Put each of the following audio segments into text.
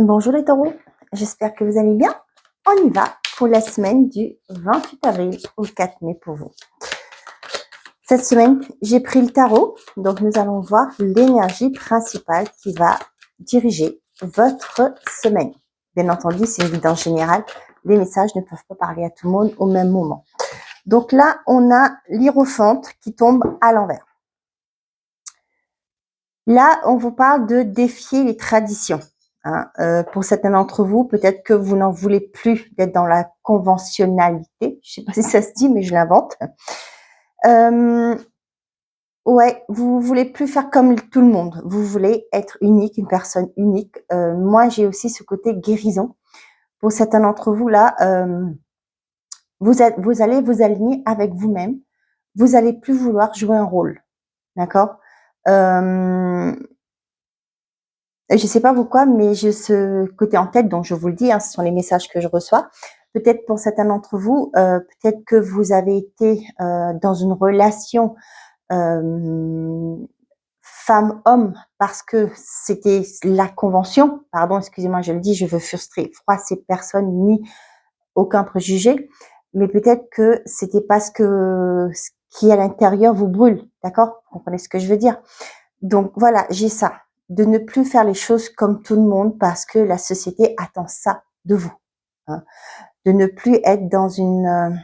Bonjour les taureaux, j'espère que vous allez bien. On y va pour la semaine du 28 avril au 4 mai pour vous. Cette semaine, j'ai pris le tarot, donc nous allons voir l'énergie principale qui va diriger votre semaine. Bien entendu, c'est une guidance générale, les messages ne peuvent pas parler à tout le monde au même moment. Donc là, on a l'hiérophante qui tombe à l'envers. Là, on vous parle de défier les traditions. Hein, pour certains d'entre vous, peut-être que vous n'en voulez plus d'être dans la conventionnalité. Je sais pas si ça se dit, mais je l'invente. Ouais, vous voulez plus faire comme tout le monde. Vous voulez être unique, une personne unique. Moi, j'ai aussi ce côté guérison. Pour certains d'entre vous, là, vous allez vous aligner avec vous-même. Vous allez plus vouloir jouer un rôle. D'accord? Je sais pas pourquoi, mais j'ai ce côté en tête, donc je vous le dis, hein, ce sont les messages que je reçois. Peut-être pour certains d'entre vous, peut-être que vous avez été dans une relation femme-homme parce que c'était la convention. Pardon, excusez-moi, je le dis, je veux frustrer, froisser personne ni aucun préjugé, mais peut-être que c'était parce que ce qui est à l'intérieur vous brûle, d'accord? Vous comprenez ce que je veux dire? Donc voilà, j'ai ça, de ne plus faire les choses comme tout le monde parce que la société attend ça de vous. Hein. De ne plus être dans une...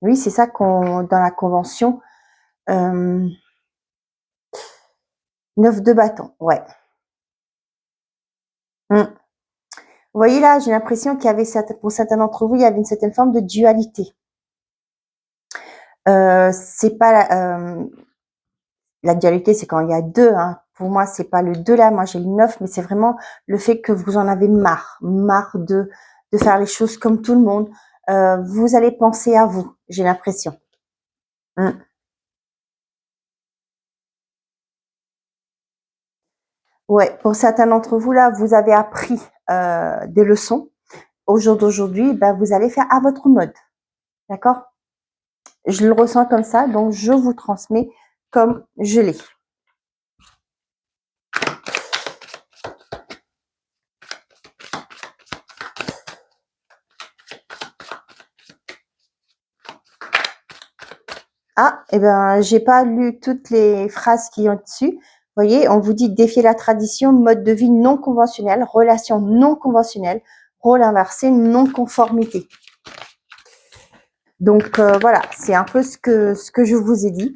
oui, c'est ça qu'on dans la convention. 9 de bâton, ouais. Vous voyez là, j'ai l'impression qu'il y avait, pour certains d'entre vous, il y avait une certaine forme de dualité. C'est pas la dualité, c'est quand il y a deux. Hein. Pour moi, c'est pas le 2 là, moi j'ai le 9, mais c'est vraiment le fait que vous en avez marre de faire les choses comme tout le monde. Vous allez penser à vous, j'ai l'impression. Ouais, pour certains d'entre vous là, vous avez appris des leçons. Au jour d'aujourd'hui, ben, vous allez faire à votre mode, d'accord? Je le ressens comme ça, donc je vous transmets comme je l'ai. Ah, eh ben, j'ai pas lu toutes les phrases qui ont dessus. Vous voyez, on vous dit défier la tradition, mode de vie non conventionnel, relation non conventionnelle, rôle inversé, non-conformité. Donc voilà, c'est un peu ce que je vous ai dit.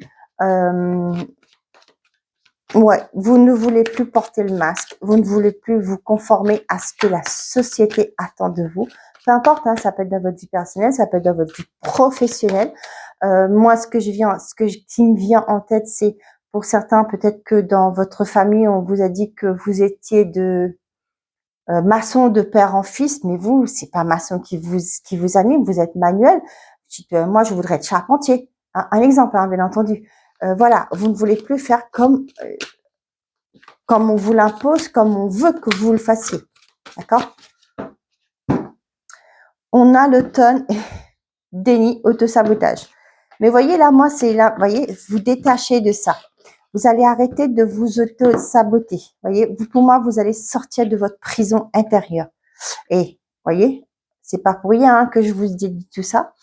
Ouais, vous ne voulez plus porter le masque, vous ne voulez plus vous conformer à ce que la société attend de vous. Peu importe, hein, ça peut être dans votre vie personnelle, ça peut être dans votre vie professionnelle. Moi, qui me vient en tête, c'est pour certains, peut-être que dans votre famille, on vous a dit que vous étiez de maçon de père en fils, mais vous, c'est pas maçon qui vous anime, vous êtes manuel. Moi, je voudrais être charpentier. Un exemple, hein, bien entendu. Voilà, vous ne voulez plus faire comme on vous l'impose, comme on veut que vous le fassiez. D'accord? On a le tonne déni, autosabotage. Mais voyez là, moi, c'est là, voyez, vous détachez de ça. Vous allez arrêter de vous auto-saboter. Voyez, pour moi, vous allez sortir de votre prison intérieure. Et, voyez, c'est pas pour rien hein, que je vous dis tout ça.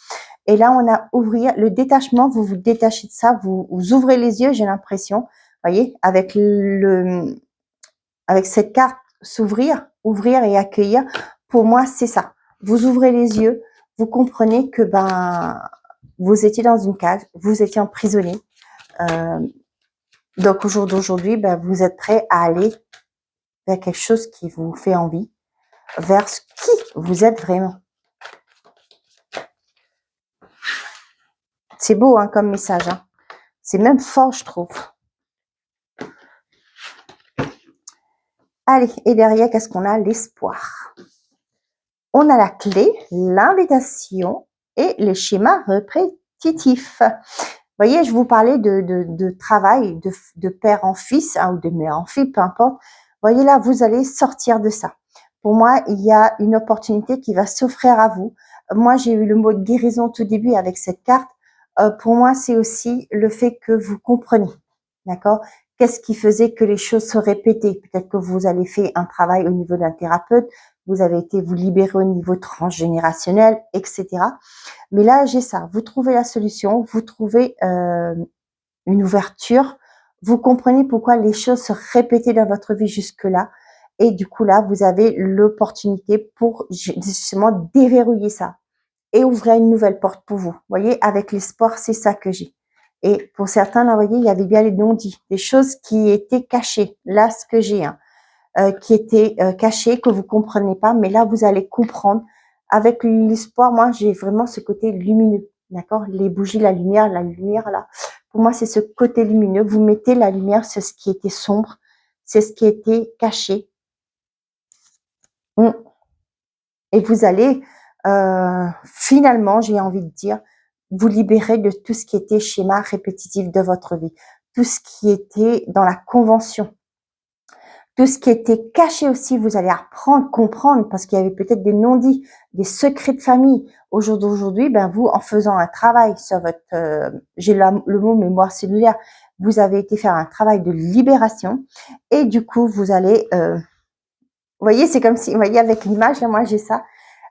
Et là, on a ouvrir le détachement, vous vous détachez de ça, vous ouvrez les yeux, j'ai l'impression, voyez, avec cette carte, s'ouvrir, ouvrir et accueillir, pour moi, c'est ça. Vous ouvrez les yeux, vous comprenez que vous étiez dans une cage, vous étiez emprisonné. Donc au jour d'aujourd'hui, vous êtes prêt à aller vers quelque chose qui vous fait envie, vers ce qui vous êtes vraiment. C'est beau hein, comme message. Hein. C'est même fort, je trouve. Allez, et derrière, qu'est-ce qu'on a? L'espoir. On a la clé, l'invitation et les schémas répétitifs. Vous voyez, je vous parlais de travail, de père en fils, hein, ou de mère en fille, peu importe. Vous voyez là, vous allez sortir de ça. Pour moi, il y a une opportunité qui va s'offrir à vous. Moi, j'ai eu le mot de guérison tout début avec cette carte. Pour moi, c'est aussi le fait que vous compreniez, d'accord, Qu'est-ce qui faisait que les choses se répétaient? Peut-être que vous avez fait un travail au niveau d'un thérapeute, vous avez été vous libérer au niveau transgénérationnel, etc. Mais là, j'ai ça. Vous trouvez la solution, vous trouvez une ouverture, vous comprenez pourquoi les choses se répétaient dans votre vie jusque-là. Et du coup, là, vous avez l'opportunité pour justement déverrouiller ça et ouvrir une nouvelle porte pour vous. Vous voyez, avec l'espoir, c'est ça que j'ai. Et pour certains, là, vous voyez, il y avait bien les non-dits, des choses qui étaient cachées. Là, ce que j'ai, hein, qui étaient cachées, que vous comprenez pas, mais là, vous allez comprendre. Avec l'espoir, moi, j'ai vraiment ce côté lumineux, d'accord? Les bougies, la lumière, là. Pour moi, c'est ce côté lumineux. Vous mettez la lumière sur ce qui était sombre, c'est ce qui était caché. Et vous allez finalement, j'ai envie de dire, vous libérer de tout ce qui était schéma répétitif de votre vie, tout ce qui était dans la convention, tout ce qui était caché aussi, vous allez apprendre, comprendre, parce qu'il y avait peut-être des non-dits, des secrets de famille. Au jour d'aujourd'hui, ben vous, en faisant un travail sur votre, j'ai le mot mémoire cellulaire, vous avez été faire un travail de libération, et du coup, vous allez, vous voyez, c'est comme si, vous voyez, avec l'image, là, moi, j'ai ça.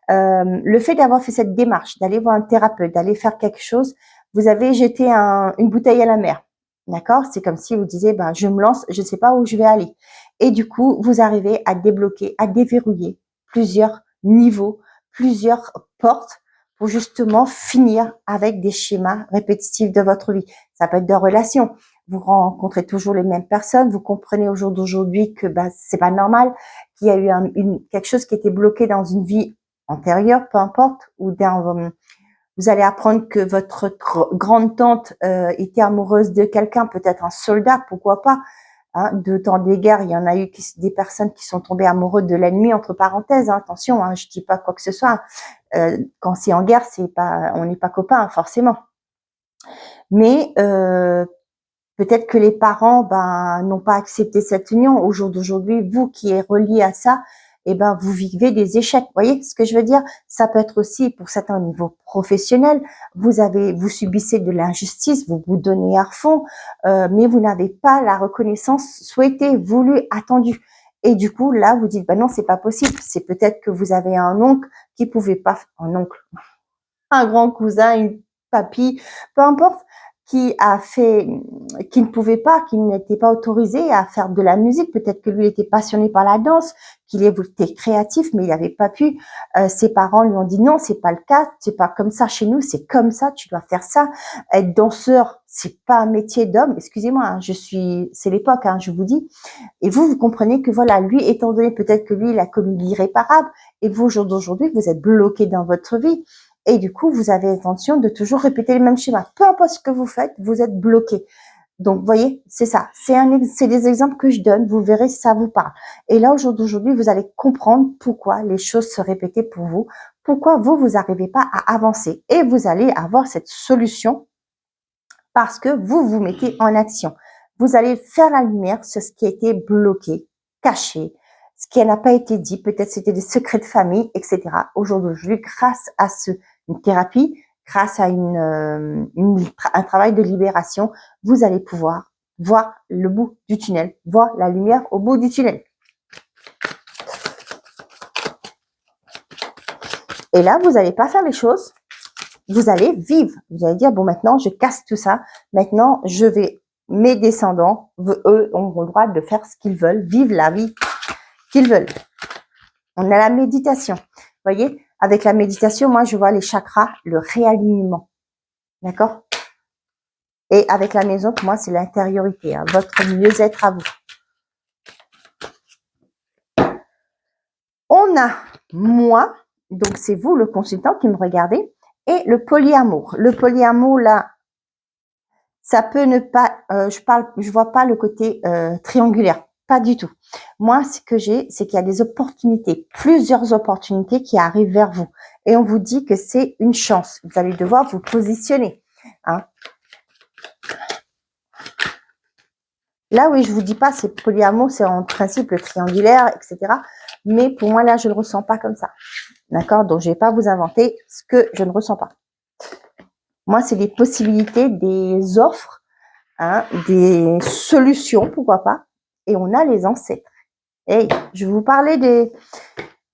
Le fait d'avoir fait cette démarche, d'aller voir un thérapeute, d'aller faire quelque chose, vous avez jeté une bouteille à la mer. D'accord? C'est comme si vous disiez, ben, je me lance, je ne sais pas où je vais aller. Et du coup, vous arrivez à débloquer, à déverrouiller plusieurs niveaux, plusieurs portes pour justement finir avec des schémas répétitifs de votre vie. Ça peut être de relations. Vous rencontrez toujours les mêmes personnes. Vous comprenez au jour d'aujourd'hui que ben, c'est pas normal, qu'il y a eu quelque chose qui était bloqué dans une vie antérieure, peu importe, ou vous allez apprendre que votre grande tante était amoureuse de quelqu'un, peut-être un soldat, pourquoi pas. Hein, de temps des guerres, il y en a eu des personnes qui sont tombées amoureuses de l'ennemi, entre parenthèses. Hein, attention, hein, je dis pas quoi que ce soit. Quand c'est en guerre, c'est pas, on n'est pas copains forcément. Mais peut-être que les parents ben, n'ont pas accepté cette union. Au jour d'aujourd'hui, vous qui êtes relié à ça, eh ben, vous vivez des échecs. Vous voyez ce que je veux dire? Ça peut être aussi pour certains au niveau professionnel. Vous subissez de l'injustice, vous vous donnez à fond, mais vous n'avez pas la reconnaissance souhaitée, voulue, attendue. Et du coup, là, vous dites, ben non, c'est pas possible. C'est peut-être que vous avez un oncle qui pouvait pas, un oncle, un grand cousin, une papy, peu importe, qui ne pouvait pas, qui n'était pas autorisé à faire de la musique. Peut-être que lui était passionné par la danse, qu'il était créatif, mais il n'avait pas pu. Ses parents lui ont dit non, c'est pas le cas, c'est pas comme ça chez nous, c'est comme ça, tu dois faire ça. Être danseur, c'est pas un métier d'homme. Excusez-moi, hein, c'est l'époque, hein, je vous dis. Et vous comprenez que voilà, lui, étant donné peut-être que lui, il a commis l'irréparable, et vous, au jour d'aujourd'hui, vous êtes bloqué dans votre vie. Et du coup, vous avez l'intention de toujours répéter les mêmes schémas. Peu importe ce que vous faites, vous êtes bloqué. Donc, vous voyez, c'est ça. C'est des exemples que je donne. Vous verrez si ça vous parle. Et là, au jour d'aujourd'hui, vous allez comprendre pourquoi les choses se répétaient pour vous. Pourquoi vous n'arrivez pas à avancer. Et vous allez avoir cette solution parce que vous vous mettez en action. Vous allez faire la lumière sur ce qui a été bloqué, caché, ce qui n'a pas été dit. Peut-être c'était des secrets de famille, etc. Aujourd'hui, grâce à une thérapie, grâce à un travail de libération, vous allez pouvoir voir le bout du tunnel, voir la lumière au bout du tunnel. Et là, vous n'allez pas faire les choses, vous allez vivre. Vous allez dire, bon, maintenant, je casse tout ça. Maintenant, mes descendants, eux, ont le droit de faire ce qu'ils veulent, vivre la vie qu'ils veulent. On a la méditation. Vous voyez, avec la méditation, moi, je vois les chakras, le réalignement. D'accord? Et avec la maison, pour moi, c'est l'intériorité, hein, votre mieux-être à vous. On a moi, donc c'est vous, le consultant, qui me regardez, et le polyamour. Le polyamour, là, ça peut ne pas, je vois pas le côté triangulaire, pas du tout. Moi, ce que j'ai, c'est qu'il y a des opportunités, plusieurs opportunités qui arrivent vers vous. Et on vous dit que c'est une chance. Vous allez devoir vous positionner. Hein. Là, oui, je vous dis pas, c'est polyamour, c'est en principe le triangulaire, etc. Mais pour moi, là, je ne le ressens pas comme ça. D'accord? Donc, je vais pas vous inventer ce que je ne ressens pas. Moi, c'est des possibilités, des offres hein, des solutions, pourquoi pas. Et on a les ancêtres. Et je vais vous parler des...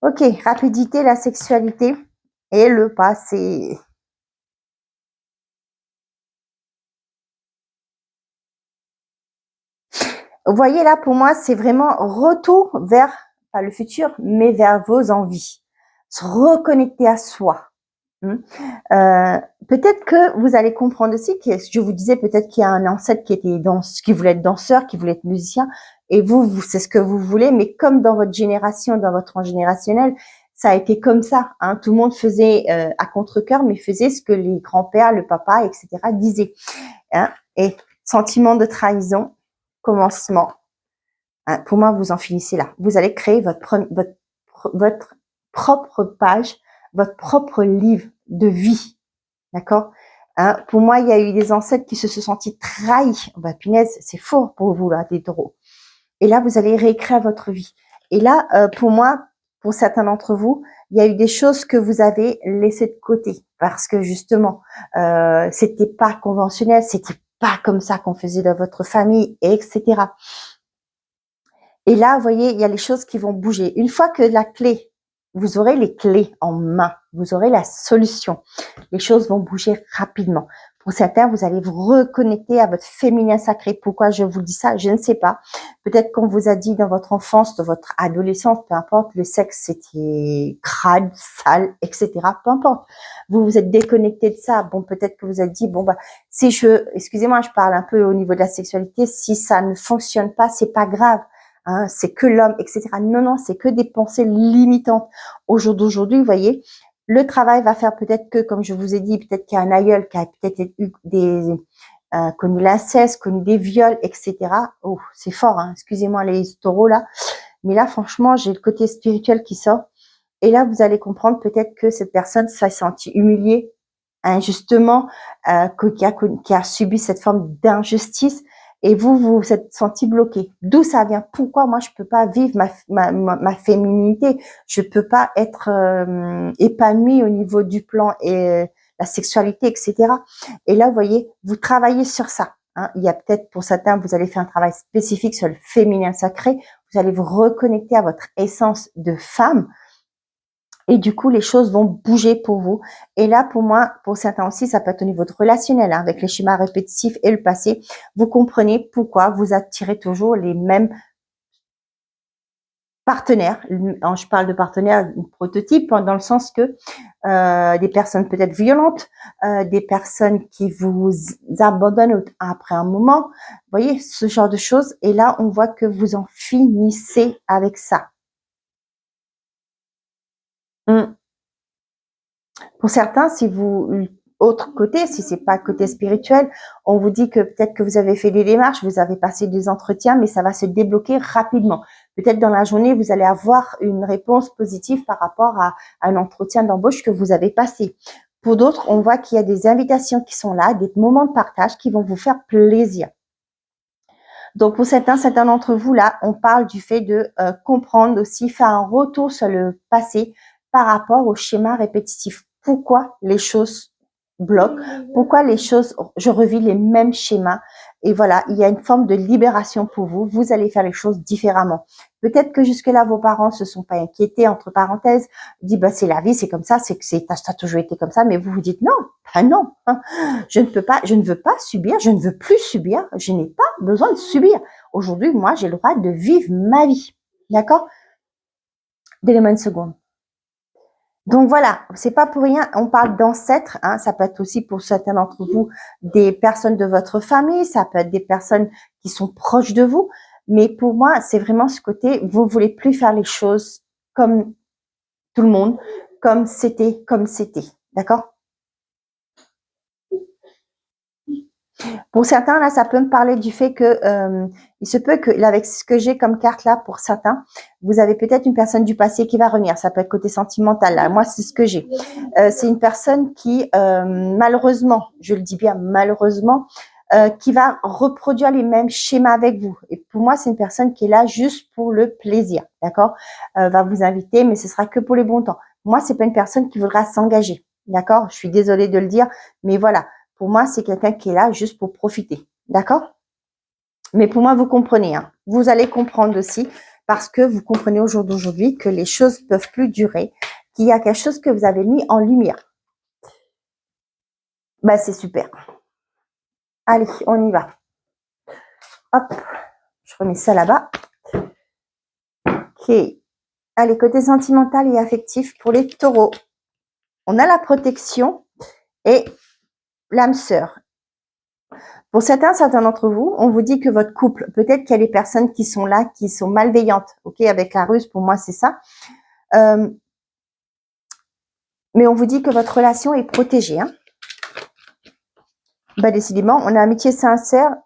Ok, rapidité, la sexualité et le passé. Vous voyez là, pour moi, c'est vraiment retour vers, pas le futur, mais vers vos envies. Se reconnecter à soi. Peut-être que vous allez comprendre aussi que je vous disais peut-être qu'il y a un ancêtre qui était qui voulait être danseur, qui voulait être musicien, et vous c'est ce que vous voulez, mais comme dans votre génération, dans votre transgénérationnel, ça a été comme ça. Hein, tout le monde faisait à contre-cœur, mais faisait ce que les grands-pères, le papa, etc. disaient. Hein, et sentiment de trahison, commencement. Hein, pour moi, vous en finissez là. Vous allez créer votre propre page, votre propre livre de vie. D'accord, hein, pour moi, il y a eu des ancêtres qui se sont sentis trahis. Bah, punaise, c'est fort pour vous, là, des taureaux. Et là, vous allez réécrire votre vie. Et là, pour moi, pour certains d'entre vous, il y a eu des choses que vous avez laissées de côté parce que justement, c'était pas conventionnel, c'était pas comme ça qu'on faisait dans votre famille, etc. Et là, vous voyez, il y a les choses qui vont bouger. Une fois que la clé, vous aurez les clés en main, vous aurez la solution. Les choses vont bouger rapidement. Pour certains, vous allez vous reconnecter à votre féminin sacré. Pourquoi je vous dis ça? Je ne sais pas. Peut-être qu'on vous a dit dans votre enfance, dans votre adolescence, peu importe, le sexe c'était crade, sale, etc. Peu importe. Vous vous êtes déconnecté de ça. Bon, peut-être que vous avez dit, bon, bah, si excusez-moi, je parle un peu au niveau de la sexualité, si ça ne fonctionne pas, c'est pas grave. Hein, c'est que l'homme, etc. Non, non, c'est que des pensées limitantes. Au jour d'aujourd'hui, vous voyez, le travail va faire peut-être que, comme je vous ai dit, peut-être qu'il y a un aïeul qui a peut-être eu connu l'inceste, connu des viols, etc. Oh, c'est fort, hein, excusez-moi les taureaux là. Mais là, franchement, j'ai le côté spirituel qui sort. Et là, vous allez comprendre peut-être que cette personne s'est sentie humiliée, injustement, qui a subi cette forme d'injustice. Et vous vous êtes senti bloqué. D'où ça vient? Pourquoi moi je peux pas vivre ma féminité? Je peux pas être épanouie au niveau du plan et la sexualité, etc. Et là, vous voyez, vous travaillez sur ça. Hein. Il y a peut-être pour certains, vous allez faire un travail spécifique sur le féminin sacré. Vous allez vous reconnecter à votre essence de femme. Et du coup, les choses vont bouger pour vous. Et là, pour moi, pour certains aussi, ça peut être au niveau de relationnel, hein, avec les schémas répétitifs et le passé. Vous comprenez pourquoi vous attirez toujours les mêmes partenaires. Je parle de partenaires prototypes dans le sens que des personnes peut-être violentes, des personnes qui vous abandonnent après un moment. Vous voyez, ce genre de choses. Et là, on voit que vous en finissez avec ça. Pour certains, si vous, autre côté, si c'est pas côté spirituel, on vous dit que peut-être que vous avez fait des démarches, vous avez passé des entretiens, mais ça va se débloquer rapidement. Peut-être dans la journée, vous allez avoir une réponse positive par rapport à un entretien d'embauche que vous avez passé. Pour d'autres, on voit qu'il y a des invitations qui sont là, des moments de partage qui vont vous faire plaisir. Donc pour certains d'entre vous là, on parle du fait de comprendre aussi, faire un retour sur le passé par rapport au schéma répétitif. Pourquoi les choses bloquent? Pourquoi les choses, je revis les mêmes schémas? Et voilà, il y a une forme de libération pour vous. Vous allez faire les choses différemment. Peut-être que jusque-là, vos parents se sont pas inquiétés, entre parenthèses, dit bah c'est la vie, c'est comme ça, ça a toujours été comme ça, mais vous vous dites non, ben non, hein, je ne peux pas, je ne veux pas subir, je ne veux plus subir, je n'ai pas besoin de subir. Aujourd'hui, moi, j'ai le droit de vivre ma vie, d'accord? Donnez-moi une seconde. Donc voilà, c'est pas pour rien, on parle d'ancêtres, hein, ça peut être aussi pour certains d'entre vous des personnes de votre famille, ça peut être des personnes qui sont proches de vous, mais pour moi, c'est vraiment ce côté, vous voulez plus faire les choses comme tout le monde, comme c'était, d'accord? Pour certains, là, ça peut me parler du fait que il se peut que, là, avec ce que j'ai comme carte là, pour certains, vous avez peut-être une personne du passé qui va revenir. Ça peut être côté sentimental. Là, moi, c'est ce que j'ai. C'est une personne qui, malheureusement, je le dis bien, malheureusement, qui va reproduire les mêmes schémas avec vous. Et pour moi, c'est une personne qui est là juste pour le plaisir, d'accord? Va vous inviter, mais ce sera que pour les bons temps. Moi, c'est pas une personne qui voudra s'engager, d'accord? Je suis désolée de le dire, mais voilà. Pour moi, c'est quelqu'un qui est là juste pour profiter, D'accord? Mais pour moi, vous comprenez. Hein. Vous allez comprendre aussi parce que vous comprenez au jour d'aujourd'hui que les choses peuvent plus durer, qu'il y a quelque chose que vous avez mis en lumière. Bah, c'est super. Allez, on y va. Hop, je remets ça là-bas. Ok. Allez, côté sentimental et affectif pour les taureaux. On a la protection et l'âme sœur. Pour certains d'entre vous, on vous dit que votre couple, peut-être qu'il y a des personnes qui sont là, qui sont malveillantes. Ok, avec la ruse, pour moi, c'est ça. Mais on vous dit que votre relation est protégée. Hein. Bah, décidément, on a amitié sincère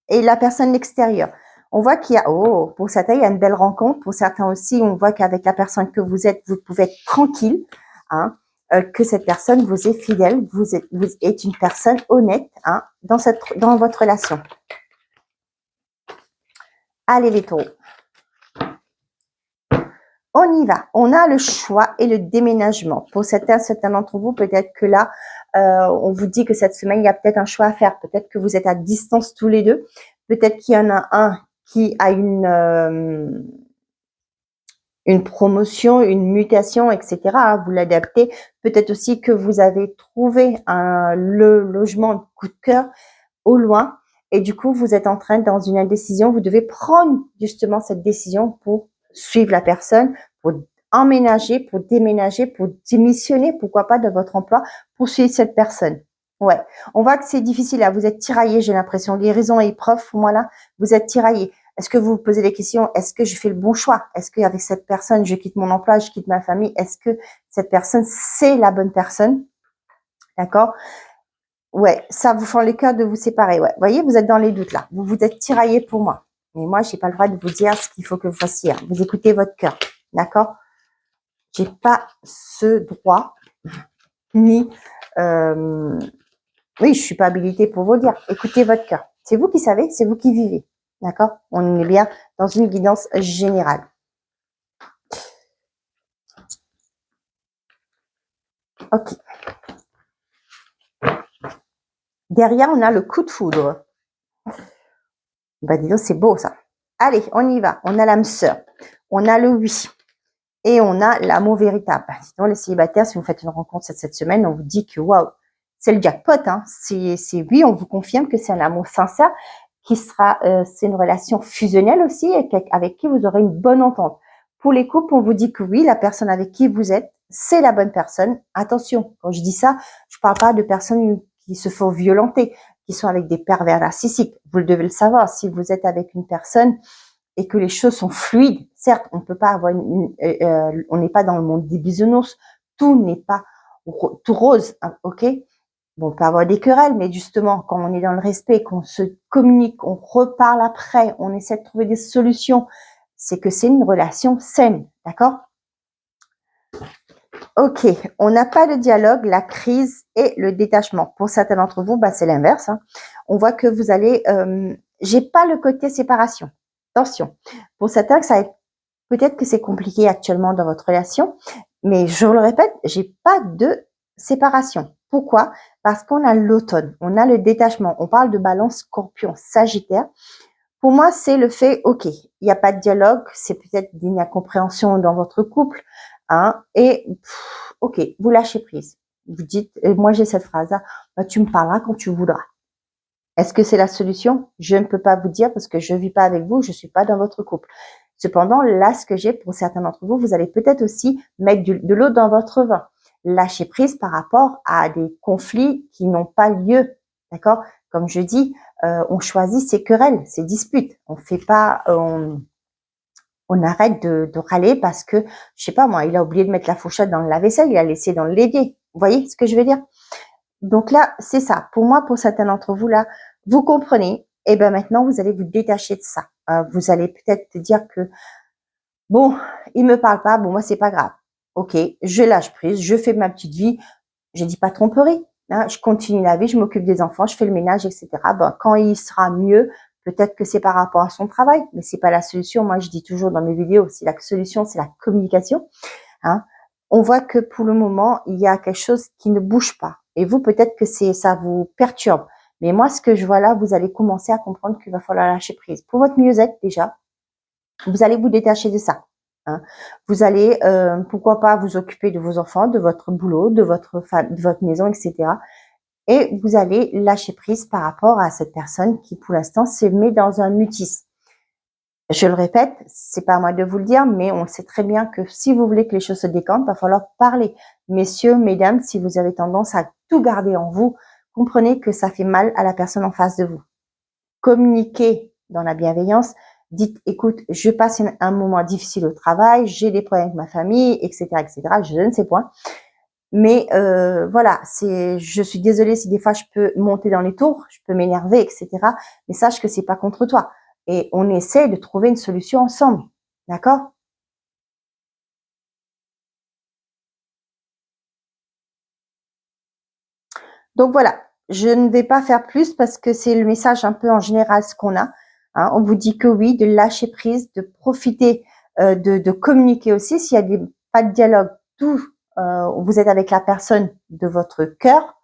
et la personne extérieure. On voit qu'il y a, pour certains, il y a une belle rencontre. Pour certains aussi, on voit qu'avec la personne que vous êtes, vous pouvez être tranquille. Hein, que cette personne vous est fidèle, vous êtes une personne honnête hein, dans votre relation. Allez les taureaux. On y va. On a le choix et le déménagement. Pour certains d'entre vous, peut-être que là, on vous dit que cette semaine, il y a peut-être un choix à faire. Peut-être que vous êtes à distance tous les deux. Peut-être qu'il y en a un qui a une promotion, une mutation, etc. Vous l'adaptez. Peut-être aussi que vous avez trouvé le logement de coup de cœur au loin. Et du coup, vous êtes en train, dans une indécision, vous devez prendre justement cette décision pour suivre la personne, pour emménager, pour déménager, pour démissionner, pourquoi pas, de votre emploi, pour suivre cette personne. Ouais, on voit que c'est difficile là, vous êtes tiraillé, j'ai l'impression. Guérison et épreuve, pour moi là, vous êtes tiraillé. Est-ce que vous vous posez des questions? Est-ce que je fais le bon choix? Est-ce qu'avec cette personne, je quitte mon emploi, je quitte ma famille? Est-ce que cette personne, c'est la bonne personne? D'accord? Ouais, ça vous fend le cœur de vous séparer. Ouais, vous voyez, vous êtes dans les doutes là. Vous vous êtes tiraillé pour moi. Mais moi, j'ai pas le droit de vous dire ce qu'il faut que vous fassiez. Hein. Vous écoutez votre cœur, d'accord? J'ai pas ce droit ni oui, je suis pas habilitée pour vous dire. Écoutez votre cœur. C'est vous qui savez, c'est vous qui vivez, d'accord? On est bien dans une guidance générale. Ok. Derrière, on a le coup de foudre. Bah dis donc, c'est beau ça. Allez, on y va. On a l'âme sœur. On a le oui. Et on a l'amour véritable. Bah, dis donc, les célibataires, si vous faites une rencontre cette semaine, on vous dit que waouh, c'est le jackpot. Hein. C'est oui, on vous confirme que c'est un amour sincère qui sera, c'est une relation fusionnelle aussi avec qui vous aurez une bonne entente. Pour les couples, on vous dit que oui, la personne avec qui vous êtes, c'est la bonne personne. Attention, quand je dis ça, je parle pas de personnes qui se font violenter, qui sont avec des pervers narcissiques. Vous devez le savoir. Si vous êtes avec une personne et que les choses sont fluides, certes, on peut pas avoir on n'est pas dans le monde des bisounours. Tout n'est pas tout rose, hein, ok? Bon, on peut avoir des querelles, mais justement, quand on est dans le respect, qu'on se communique, on reparle après, on essaie de trouver des solutions, c'est que c'est une relation saine, d'accord? Ok, on n'a pas de dialogue, la crise et le détachement. Pour certains d'entre vous, bah, c'est l'inverse. Hein. On voit que vous allez... j'ai pas le côté séparation. Attention, pour certains, peut-être que c'est compliqué actuellement dans votre relation, mais je le répète, j'ai pas de séparation. Pourquoi? Parce qu'on a l'automne, on a le détachement, on parle de balance scorpion, sagittaire. Pour moi, c'est le fait, ok, il n'y a pas de dialogue, c'est peut-être une incompréhension dans votre couple, hein, et ok, vous lâchez prise. Vous dites, et moi j'ai cette phrase-là, bah, tu me parleras quand tu voudras. Est-ce que c'est la solution? Je ne peux pas vous dire parce que je ne vis pas avec vous, je ne suis pas dans votre couple. Cependant, là, ce que j'ai pour certains d'entre vous, vous allez peut-être aussi mettre de l'eau dans votre vin. Lâcher prise par rapport à des conflits qui n'ont pas lieu. D'accord? Comme je dis, on choisit ses querelles, ses disputes. On fait pas, on arrête de râler parce que, je sais pas moi, il a oublié de mettre la fourchette dans le lave-vaisselle, il a laissé dans l'évier. Vous voyez ce que je veux dire? Donc là, c'est ça. Pour moi, pour certains d'entre vous, là, vous comprenez. Et ben maintenant, vous allez vous détacher de ça. Vous allez peut-être dire que, bon, il me parle pas, bon, moi, c'est pas grave. Ok, je lâche prise, je fais ma petite vie. Je dis pas tromperie. Hein, je continue la vie, je m'occupe des enfants, je fais le ménage, etc. Bon, quand il sera mieux, peut-être que c'est par rapport à son travail, mais c'est pas la solution. Moi, je dis toujours dans mes vidéos, c'est la solution, c'est la communication. Hein. On voit que pour le moment, il y a quelque chose qui ne bouge pas. Et vous, peut-être que ça vous perturbe. Mais moi, ce que je vois là, vous allez commencer à comprendre qu'il va falloir lâcher prise. Pour votre mieux-être, déjà, vous allez vous détacher de ça. Hein. Vous allez, pourquoi pas, vous occuper de vos enfants, de votre boulot, de votre maison, etc. Et vous allez lâcher prise par rapport à cette personne qui, pour l'instant, se met dans un mutisme. Je le répète, c'est pas à moi de vous le dire, mais on sait très bien que si vous voulez que les choses se décantent, il va falloir parler. Messieurs, mesdames, si vous avez tendance à tout garder en vous, comprenez que ça fait mal à la personne en face de vous. Communiquez dans la bienveillance. Dites, écoute, je passe un moment difficile au travail, j'ai des problèmes avec ma famille, etc., etc. Je ne sais point. Mais voilà, je suis désolée si des fois je peux monter dans les tours, je peux m'énerver, etc. Mais sache que c'est pas contre toi. Et on essaie de trouver une solution ensemble. D'accord? Donc voilà, je ne vais pas faire plus parce que c'est le message un peu en général ce qu'on a. Hein. On vous dit que oui, de lâcher prise, de profiter, de communiquer aussi. S'il y a pas de dialogue, tout, vous êtes avec la personne de votre cœur.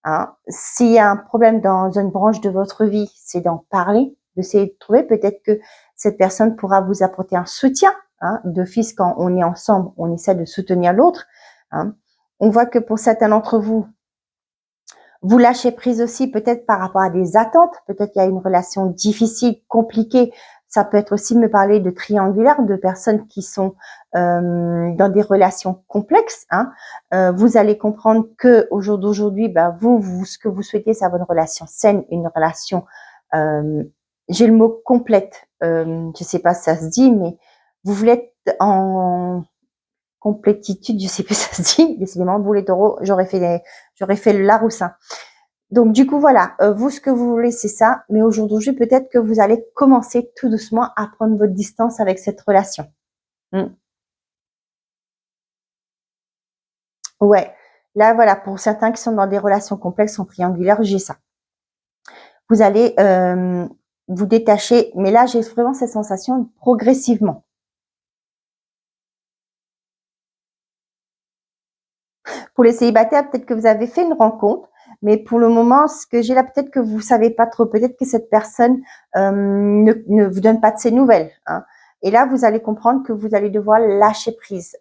Hein. S'il y a un problème dans une branche de votre vie, c'est d'en parler, d'essayer de trouver. Peut-être que cette personne pourra vous apporter un soutien. Hein. D'office, quand on est ensemble, on essaie de soutenir l'autre. Hein. On voit que pour certains d'entre vous, vous lâchez prise aussi peut-être par rapport à des attentes. Peut-être qu'il y a une relation difficile, compliquée. Ça peut être aussi me parler de triangulaire, de personnes qui sont dans des relations complexes. Hein. Vous allez comprendre que au jour d'aujourd'hui, ben, vous, ce que vous souhaitez, c'est avoir une relation saine, une relation, j'ai le mot complète. Je sais pas si ça se dit, mais vous voulez être en complétitude, je sais plus si ça se dit. Décidément, vous les taureaux, j'aurais fait le Laroussin. Donc du coup voilà, vous ce que vous voulez c'est ça, mais aujourd'hui peut-être que vous allez commencer tout doucement à prendre votre distance avec cette relation. Mm. Ouais, là voilà, pour certains qui sont dans des relations complexes en triangulaire, j'ai ça. Vous allez vous détacher, mais là j'ai vraiment cette sensation progressivement. Pour les célibataires, peut-être que vous avez fait une rencontre, mais pour le moment, ce que j'ai là, peut-être que vous savez pas trop, peut-être que cette personne ne vous donne pas de ses nouvelles. Hein. Et là, vous allez comprendre que vous allez devoir lâcher prise.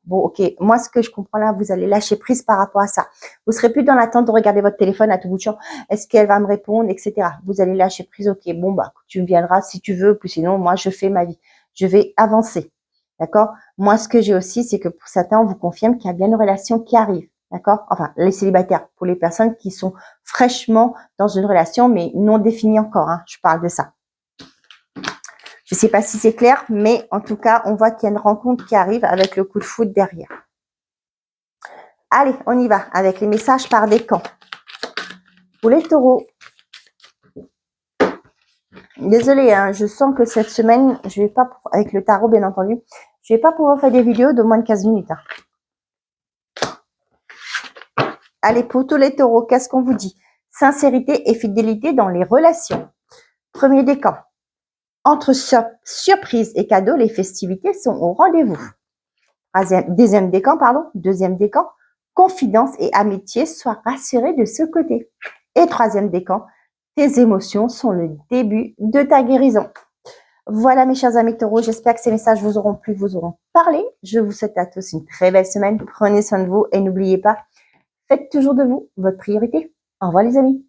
Bon, ok, moi, ce que je comprends là, vous allez lâcher prise par rapport à ça. Vous serez plus dans l'attente de regarder votre téléphone à tout bout de champ. Est-ce qu'elle va me répondre, etc. Vous allez lâcher prise. Ok, bon bah, tu viendras si tu veux, puis sinon, moi, je fais ma vie. Je vais avancer. D'accord? Moi, ce que j'ai aussi, c'est que pour certains, on vous confirme qu'il y a bien une relation qui arrive. D'accord? Enfin, les célibataires, pour les personnes qui sont fraîchement dans une relation, mais non définie encore. Hein, je parle de ça. Je ne sais pas si c'est clair, mais en tout cas, on voit qu'il y a une rencontre qui arrive avec le coup de foudre derrière. Allez, on y va avec les messages par décan. Pour les taureaux. Désolée, hein, je sens que cette semaine, je vais pas, avec le tarot bien entendu, je vais pas pouvoir faire des vidéos de moins de 15 minutes. Hein. Allez, pour tous les taureaux, qu'est-ce qu'on vous dit? Sincérité et fidélité dans les relations. Premier décan. Entre surprise et cadeau, les festivités sont au rendez-vous. Deuxième décan. Confidence et amitié, sois rassuré de ce côté. Et troisième décan. Tes émotions sont le début de ta guérison. Voilà mes chers amis taureaux, j'espère que ces messages vous auront plu, vous auront parlé. Je vous souhaite à tous une très belle semaine. Prenez soin de vous et n'oubliez pas, faites toujours de vous votre priorité. Au revoir les amis.